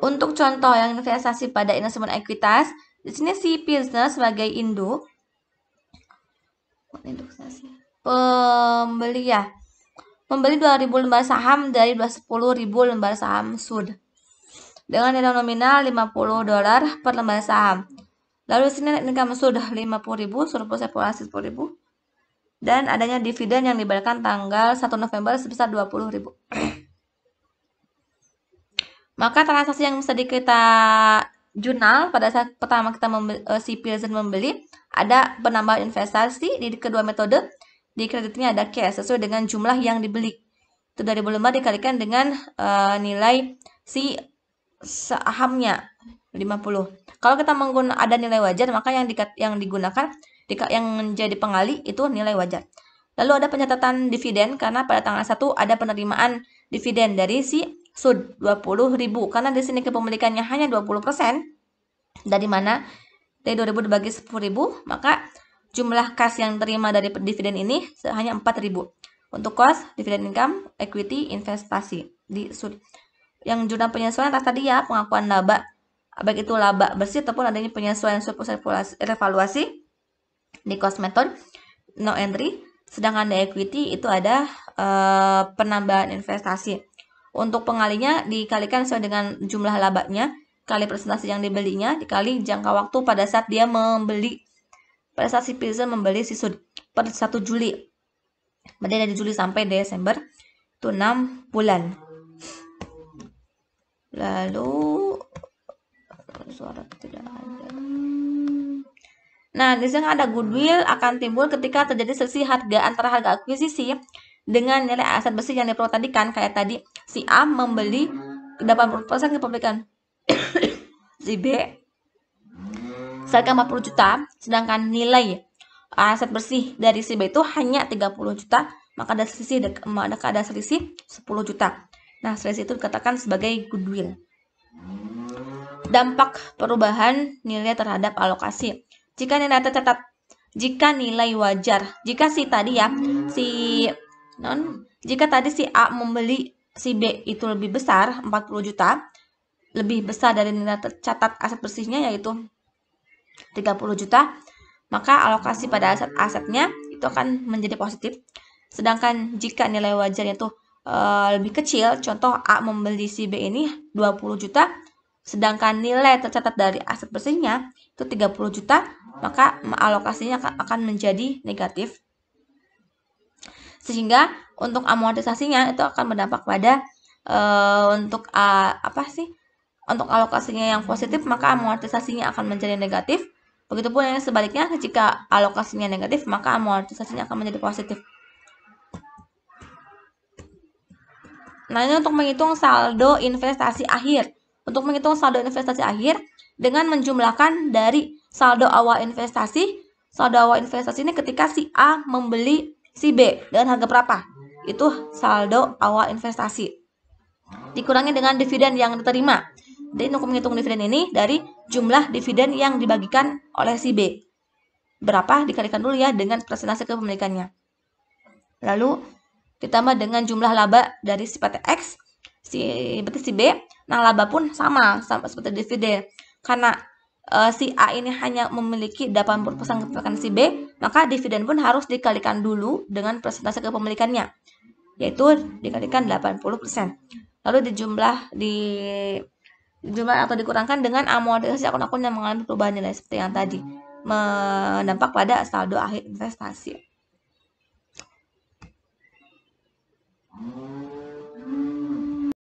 Untuk contoh yang investasi pada instrumen ekuitas, di sini si Pilsner sebagai induk pembeli ya, membeli 2.000 lembar saham dari 10.000 lembar saham SUD dengan nilai nominal $50 per lembar saham. Lalu di sini net income sudah 50.000, surplus evaluasi 10.000, dan adanya dividen yang dibayarkan tanggal 1 November sebesar 20.000. Maka transaksi yang bisa kita jurnal pada saat pertama kita si Pilsen membeli, ada penambahan investasi di kedua metode. Di kreditnya ada cash sesuai dengan jumlah yang dibeli. Itu dari lembar dikalikan dengan nilai si sahamnya 50. Kalau kita menggunakan ada nilai wajar, maka yang digunakan yang menjadi pengali itu nilai wajar. Lalu ada pencatatan dividen karena pada tanggal 1 ada penerimaan dividen dari si SUD 20.000 karena di sini kepemilikannya hanya 20%. Dari mana? Dari 2.000 dibagi 10.000, maka jumlah kas yang terima dari dividen ini hanya 4.000. Untuk cost, dividen income, equity, investasi di SUD. Yang jurnal penyesuaian atas tadi ya, pengakuan laba, baik itu laba bersih ataupun adanya penyesuaian surplus evaluasi di cost method, no entry. Sedangkan di equity itu ada penambahan investasi. Untuk pengalinya dikalikan sesuai dengan jumlah labanya, kali presentasi yang dibelinya, dikali jangka waktu pada saat dia membeli. Pada saat si Pilsen membeli si SUD per 1 Juli. Berarti dari Juli sampai Desember itu 6 bulan. Lalu suara tidak ada. Nah, di sini ada goodwill akan timbul ketika terjadi selisih harga antara harga akuisisi dengan nilai aset bersih yang diperoleh tadi kan, kayak tadi si A membeli 80% kepemilikan si B seharga 40 juta, sedangkan nilai aset bersih dari si B itu hanya 30 juta, maka ada selisih 10 juta. Nah, selisih itu dikatakan sebagai goodwill. Dampak perubahan nilai terhadap alokasi. Jika nilai tercatat, jika nilai wajar, jika si tadi ya, jika tadi si A membeli si B itu lebih besar, 40 juta, lebih besar dari nilai tercatat aset bersihnya yaitu 30 juta, maka alokasi pada aset-asetnya itu akan menjadi positif. Sedangkan jika nilai wajarnya itu lebih kecil, contoh A membeli si B ini 20 juta, sedangkan nilai tercatat dari aset bersihnya itu 30 juta, maka alokasinya akan menjadi negatif. Sehingga untuk amortisasinya itu akan berdampak pada untuk alokasinya yang positif, maka amortisasinya akan menjadi negatif. Begitupun yang sebaliknya, jika alokasinya negatif, maka amortisasinya akan menjadi positif. Nah, ini untuk menghitung saldo investasi akhir. Untuk menghitung saldo investasi akhir, dengan menjumlahkan dari saldo awal investasi. Saldo awal investasi ini ketika si A membeli si B dengan harga berapa? Itu saldo awal investasi. Dikurangi dengan dividen yang diterima. Jadi untuk menghitung dividen ini dari jumlah dividen yang dibagikan oleh si B. Berapa dikalikan dulu ya dengan presentasi kepemilikannya. Lalu ditambah dengan jumlah laba dari si PT X, berarti si B. Nah, laba pun sama seperti dividen. Karena si A ini hanya memiliki 80% kepemilikan si B, maka dividen pun harus dikalikan dulu dengan presentasi kepemilikannya, yaitu dikalikan 80%. Lalu dijumlah atau dikurangkan dengan amortisasi akun-akun yang mengalami perubahan nilai seperti yang tadi, mendampak pada saldo akhir investasi.